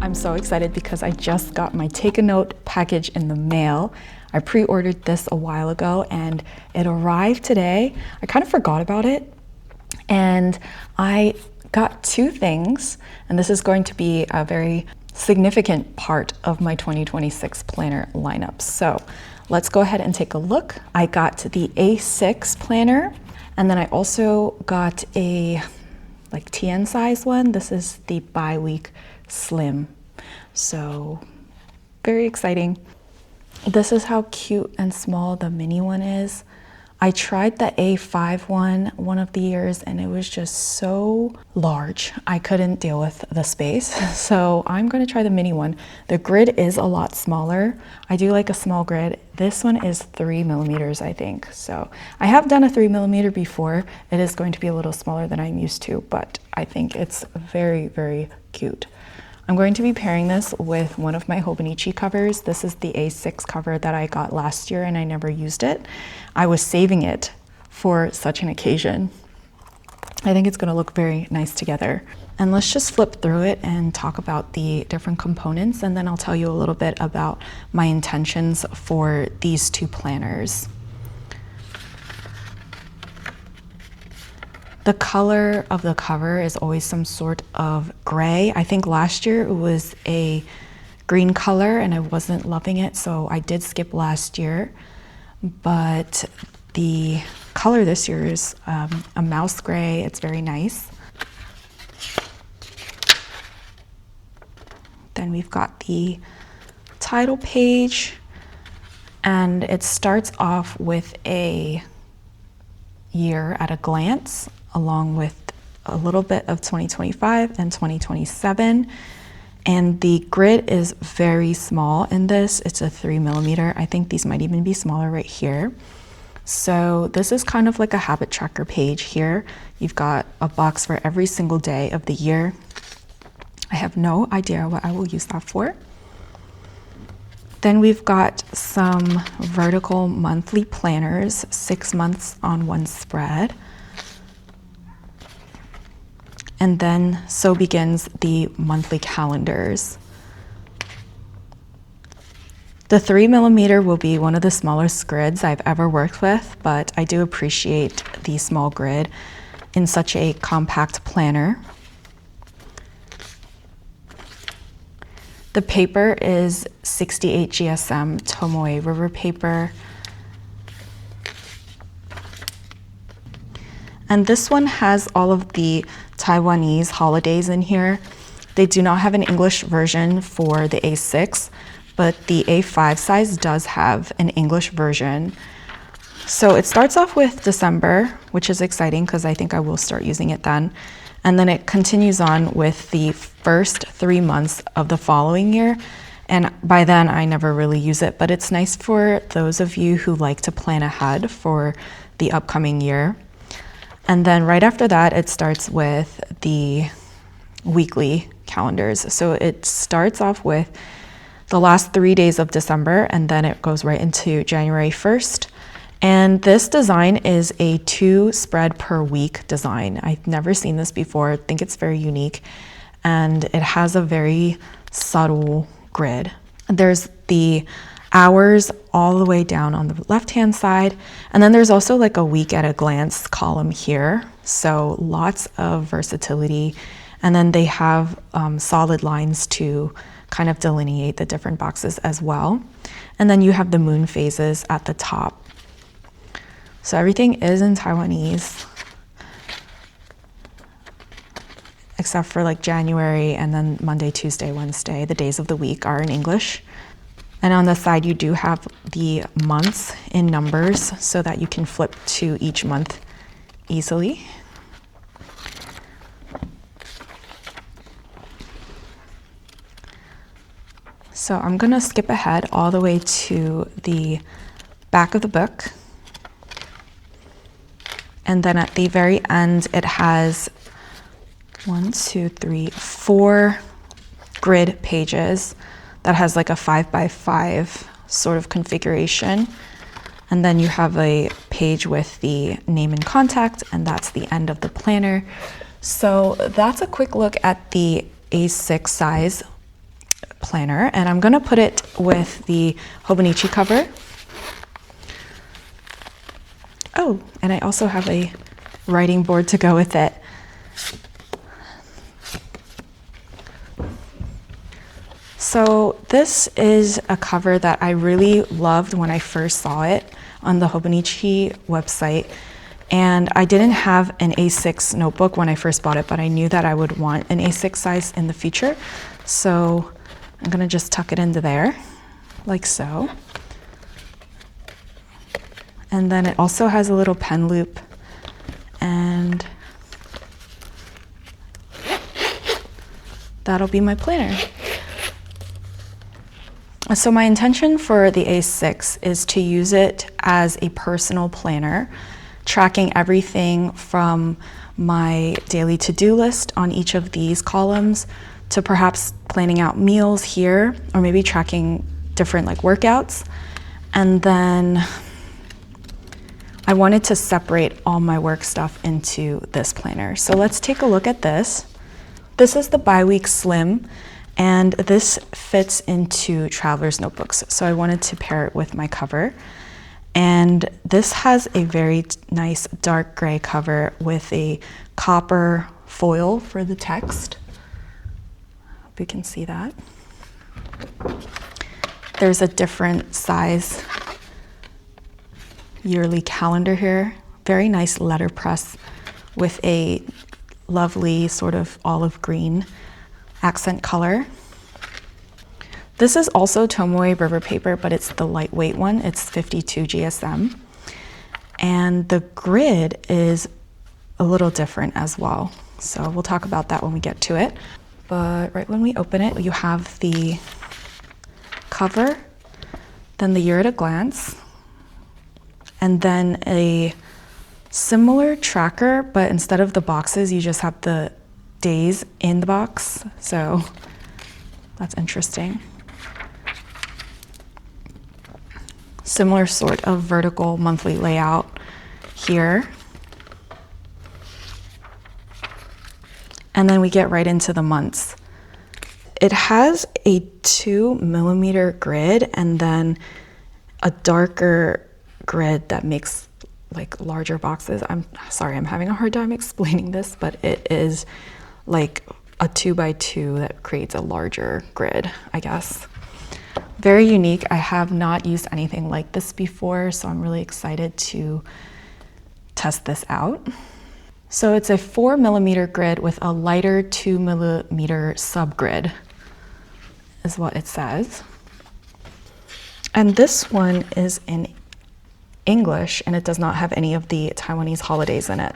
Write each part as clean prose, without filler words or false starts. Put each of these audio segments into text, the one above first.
I'm so excited because I just got my Take a Note package in the mail. I pre-ordered this a while ago and it arrived today. I kind of forgot about it and I got two things, and this is going to be a very significant part of my 2026 planner lineup. So let's go ahead and take a look. I got the A6 planner, and then I also got a like TN size one. This is the Biweek Slim. So very exciting. This is how cute and small the mini one is. I tried the A5 one of the years and it was just so large. I couldn't deal with the space. So I'm going to try the mini one. The grid is a lot smaller. I do like a small grid. This one is 3mm, I think. So I have done a 3mm before. It is going to be a little smaller than I'm used to, but I think it's very, very cute. I'm going to be pairing this with one of my Hobonichi covers. This is the A6 cover that I got last year and I never used it. I was saving it for such an occasion. I think it's going to look very nice together. And let's just flip through it and talk about the different components, and then I'll tell you a little bit about my intentions for these two planners. The color of the cover is always some sort of gray. I think last year it was a green color and I wasn't loving it, so I did skip last year. But the color this year is a mouse gray. It's very nice. Then we've got the title page, and it starts off with a year at a glance, along with a little bit of 2025 and 2027. And the grid is very small in this. It's a 3mm. I think these might even be smaller right here. So this is kind of like a habit tracker page here. You've got a box for every single day of the year. I have no idea what I will use that for. Then we've got some vertical monthly planners, 6 months on one spread. And then so begins the monthly calendars. The 3mm will be one of the smallest grids I've ever worked with, but I do appreciate the small grid in such a compact planner. The paper is 68 GSM Tomoe River paper. And this one has all of the Taiwanese holidays in here. They do not have an English version for the A6, but the A5 size does have an English version. So it starts off with December, which is exciting because I think I will start using it then. And then it continues on with the first 3 months of the following year. And by then I never really use it, but it's nice for those of you who like to plan ahead for the upcoming year. And then right after that, it starts with the weekly calendars. So it starts off with the last 3 days of December, and then it goes right into January 1st. And this design is a 2 spread per week design. I've never seen this before. I think it's very unique. And it has a very subtle grid. There's the hours all the way down on the left-hand side. And then there's also like a week at a glance column here. So lots of versatility. And then they have solid lines to kind of delineate the different boxes as well. And then you have the moon phases at the top. So everything is in Taiwanese, except for like January and then Monday, Tuesday, Wednesday. The days of the week are in English. And on the side, you do have the months in numbers so that you can flip to each month easily. So I'm gonna skip ahead all the way to the back of the book. And then at the very end, it has 4 grid pages that has like a 5x5 sort of configuration. And then you have a page with the name and contact, and that's the end of the planner. So that's a quick look at the A6 size. planner, and I'm gonna put it with the Hobonichi cover. Oh, and I also have a writing board to go with it. So this is a cover that I really loved when I first saw it on the Hobonichi website. And I didn't have an A6 notebook when I first bought it, but I knew that I would want an A6 size in the future. So I'm gonna just tuck it into there, like so. And then it also has a little pen loop, and that'll be my planner. So my intention for the A6 is to use it as a personal planner, tracking everything from my daily to-do list on each of these columns to perhaps planning out meals here, or maybe tracking different like workouts. And then I wanted to separate all my work stuff into this planner. So let's take a look at this. This is the Biweek Slim, and this fits into traveler's notebooks. So I wanted to pair it with my cover. And this has a very nice dark gray cover with a copper foil for the text. Hope you can see that. There's a different size yearly calendar here. Very nice letterpress with a lovely sort of olive green accent color. This is also Tomoe River paper, but it's the lightweight one. It's 52 GSM. And the grid is a little different as well. So we'll talk about that when we get to it. But right when we open it, you have the cover, then the year at a glance, and then a similar tracker, but instead of the boxes, you just have the days in the box. So that's interesting. Similar sort of vertical monthly layout here. And then we get right into the months. It has a 2mm grid and then a darker grid that makes like larger boxes. I'm sorry, I'm having a hard time explaining this, but it is like a 2x2 that creates a larger grid, I guess. Very unique. I have not used anything like this before, so I'm really excited to test this out. So it's a 4mm grid with a lighter 2mm subgrid, is what it says. And this one is in English, and it does not have any of the Taiwanese holidays in it.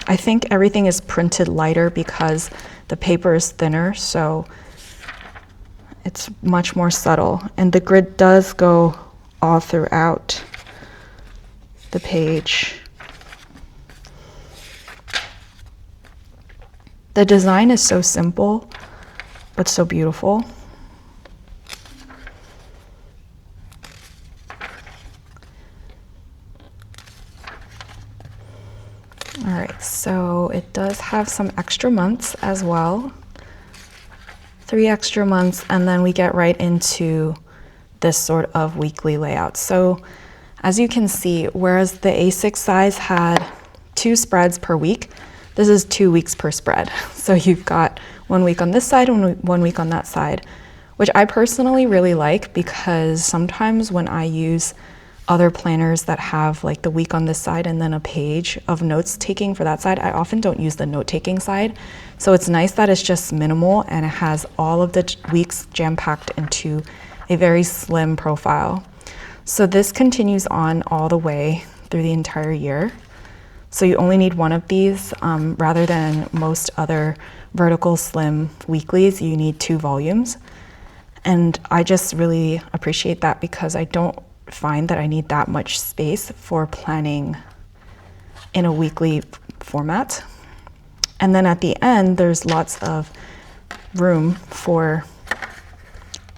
I think everything is printed lighter because the paper is thinner, so it's much more subtle. And the grid does go all throughout the page. The design is so simple, but so beautiful. All right, so it does have some extra months as well. 3 extra months, and then we get right into this sort of weekly layout. So as you can see, whereas the A6 size had 2 spreads per week, this is 2 weeks per spread. So you've got 1 week on this side and 1 week on that side, which I personally really like because sometimes when I use other planners that have like the week on this side and then a page of notes taking for that side, I often don't use the note taking side. So it's nice that it's just minimal and it has all of the weeks jam-packed into a very slim profile. So this continues on all the way through the entire year. So you only need one of these rather than most other vertical slim weeklies, you need 2 volumes. And I just really appreciate that because I don't find that I need that much space for planning in a weekly format. And then at the end, there's lots of room for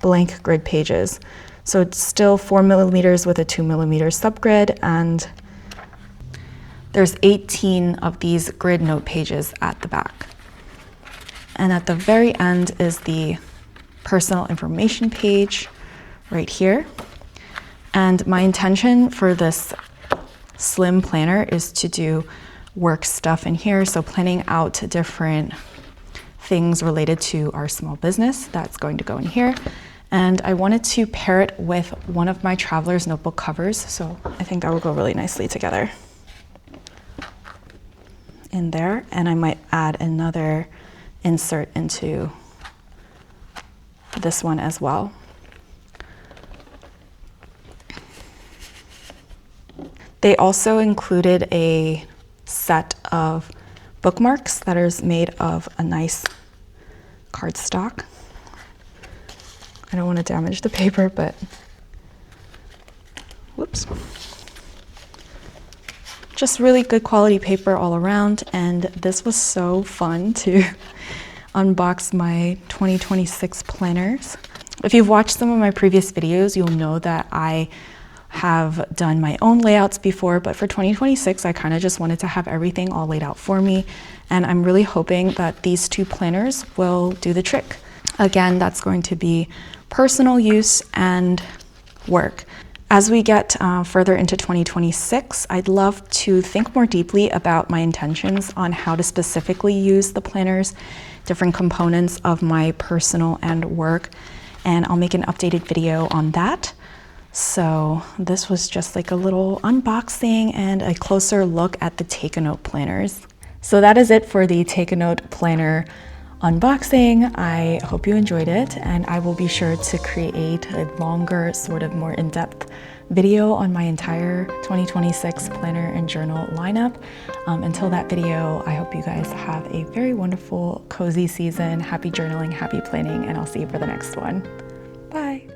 blank grid pages. So it's still 4mm with a 2mm subgrid, and There's 18 of these grid note pages at the back. And at the very end is the personal information page right here. And my intention for this slim planner is to do work stuff in here. So planning out different things related to our small business, that's going to go in here. And I wanted to pair it with one of my traveler's notebook covers. So I think that will go really nicely together in there. And I might add another insert into this one as well. They also included a set of bookmarks that is made of a nice cardstock. I don't want to damage the paper, but whoops. Just really good quality paper all around, and this was so fun to unbox my 2026 planners. If you've watched some of my previous videos, you'll know that I have done my own layouts before, but for 2026, I kind of just wanted to have everything all laid out for me, and I'm really hoping that these two planners will do the trick. Again, that's going to be personal use and work. As we get further into 2026, I'd love to think more deeply about my intentions on how to specifically use the planners, different components of my personal and work, and I'll make an updated video on that. So this was just like a little unboxing and a closer look at the Take a Note planners. So that is it for the Take a Note planner unboxing. I hope you enjoyed it, and I will be sure to create a longer, sort of more in-depth video on my entire 2026 planner and journal lineup. Until that video, I hope you guys have a very wonderful, cozy season. Happy journaling, happy planning, and I'll see you for the next one. Bye.